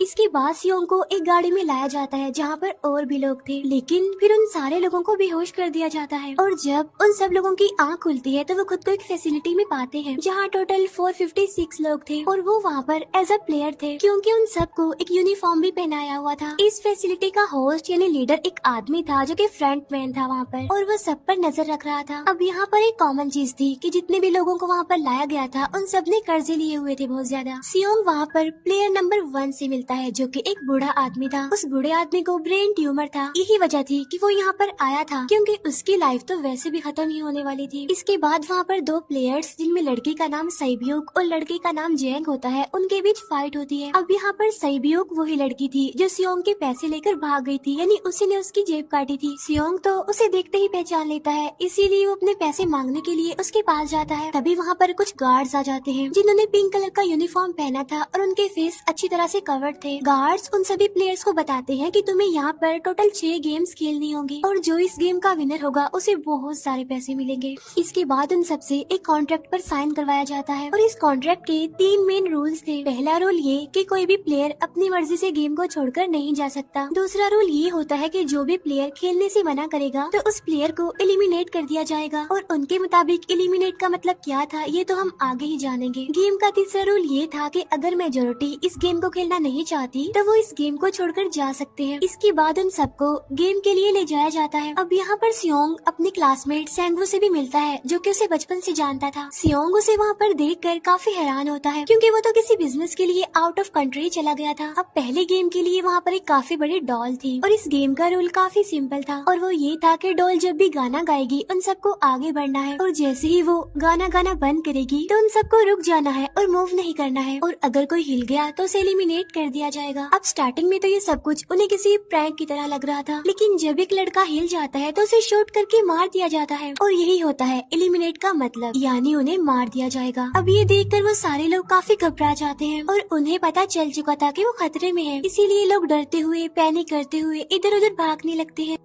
इसके बाद सियोंग को एक गाड़ी में लाया जाता है जहाँ पर और भी लोग थे, लेकिन फिर उन सारे लोगों को बेहोश कर दिया जाता है। और जब उन सब लोगों की आँख खुलती है तो वो खुद को एक फैसिलिटी में पाते हैं जहाँ टोटल 456 लोग थे और वो वहाँ पर एज अ प्लेयर थे, क्योंकि उन सबको एक यूनिफॉर्म भी पहनाया हुआ था। इस फैसिलिटी का होस्ट यानी लीडर एक आदमी था जो कि फ्रंट मैन था वहाँ पर, और वो सब पर नजर रख रहा था। अब यहाँ पर एक कॉमन चीज थी कि जितने भी लोगों को वहाँ पर लाया गया था उन सब ने कर्जे लिए हुए थे बहुत ज्यादा। सियोंग वहाँ पर प्लेयर नंबर 1 से मिलता है जो कि एक बूढ़ा आदमी था। उस बूढ़े आदमी को ब्रेन ट्यूमर था, यही वजह थी कि वो यहाँ पर आया था, क्योंकि उसकी लाइफ तो वैसे भी खत्म ही होने वाली थी। इसके बाद वहाँ पर दो प्लेयर्स जिनमें लड़की का नाम सैब्यूक और लड़के का नाम जेंग होता है, उनके बीच फाइट होती है। अब यहाँ पर सैब्यूक वही लड़की थी जो सियोंग के पैसे लेकर भाग गई थी, यानी उसी ने उसकी जेब काटी थी। सियोंग तो उसे देखते ही पहचान लेता है, इसीलिए वो अपने पैसे मांगने के लिए उसके पास जाता है। तभी वहाँ पर कुछ गार्ड्स आ जाते हैं जिन्होंने पिंक कलर का यूनिफॉर्म पहना था और उनके फेस अच्छी तरह से कवर्ड थे। गार्ड्स उन सभी प्लेयर्स को बताते हैं कि तुम्हें यहाँ पर टोटल 6 गेम्स खेलनी होंगी और जो इस गेम का विनर होगा उसे बहुत सारे पैसे मिलेंगे। इसके बाद उन सबसे एक कॉन्ट्रैक्ट पर साइन करवाया जाता है और इस कॉन्ट्रैक्ट के 3 मेन रूल्स थे। पहला रूल ये कि कोई भी प्लेयर अपनी मर्जी से गेम को छोड़कर नहीं जा सकता। दूसरा रूल ये होता है कि जो भी प्लेयर खेलने से मना करेगा तो उस प्लेयर को एलिमिनेट कर दिया जाएगा, और उनके मुताबिक एलिमिनेट का मतलब क्या था ये तो हम आगे ही जानेंगे। गेम का तीसरा रूल ये था कि अगर मेजोरिटी इस गेम को खेलना नहीं चाहती तो वो इस गेम को छोड़कर जा सकते हैं। इसके बाद उन सबको गेम के लिए ले जाया जाता है। अब यहाँ पर सियोंग अपने क्लासमेट सैंगवू से भी मिलता है जो कि उसे बचपन से जानता था। सियोंग उसे वहाँ पर देखकर काफी हैरान होता है क्योंकि वो तो किसी बिजनेस के लिए आउट ऑफ कंट्री चला गया था। अब पहले गेम के लिए वहाँ पर एक काफी बड़ी डॉल थी और इस गेम का रूल काफी सिंपल था, और वो ये था कि डॉल जब भी गाना गाएगी उन सबको आगे बढ़ना है, और जैसे ही वो गाना गाना बंद करेगी तो उन सबको रुक जाना है और मूव नहीं करना है, और अगर कोई हिल गया तो उसे एलिमिनेट कर दिया जाएगा। अब स्टार्टिंग में तो ये सब कुछ उन्हें किसी प्रैंक की तरह लग रहा था, लेकिन जब एक लड़का हिल जाता है तो उसे शूट करके मार दिया जाता है, और यही होता है एलिमिनेट का मतलब, यानी उन्हें मार दिया जाएगा। अब ये देखकर वो सारे लोग काफी घबरा जाते हैं और उन्हें पता चल चुका था कि वो खतरे में है, इसीलिए लोग डरते हुए पैनिक करते हुए इधर उधर भागने लगते हैं।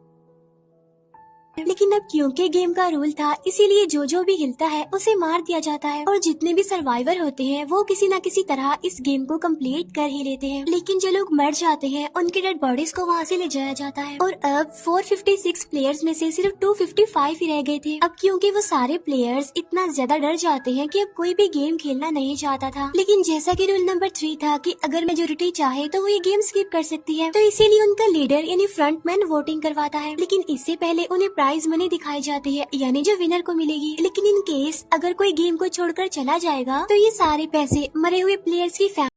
लेकिन अब क्योंकि गेम का रूल था इसीलिए जो भी हिलता है उसे मार दिया जाता है, और जितने भी सर्वाइवर होते हैं वो किसी न किसी तरह इस गेम को कंप्लीट कर ही लेते हैं। लेकिन जो लोग मर जाते हैं उनके डेड बॉडीज को वहाँ से ले जाया जाता है, और अब 456 प्लेयर्स में से सिर्फ 255 ही रह गए थे। अब क्योंकि वो सारे प्लेयर्स इतना ज्यादा डर जाते हैं कि अब कोई भी गेम खेलना नहीं चाहता था। लेकिन जैसा कि रूल नंबर 3 था कि अगर मेजोरिटी चाहे तो वो ये गेम स्किप कर सकती है, तो इसीलिए उनका लीडर यानी फ्रंटमैन वोटिंग करवाता है। लेकिन इससे पहले उन्हें प्राइज मनी दिखाई जाती है, यानी जो विनर को मिलेगी। लेकिन इन केस अगर कोई गेम को छोड़कर चला जाएगा तो ये सारे पैसे मरे हुए प्लेयर्स की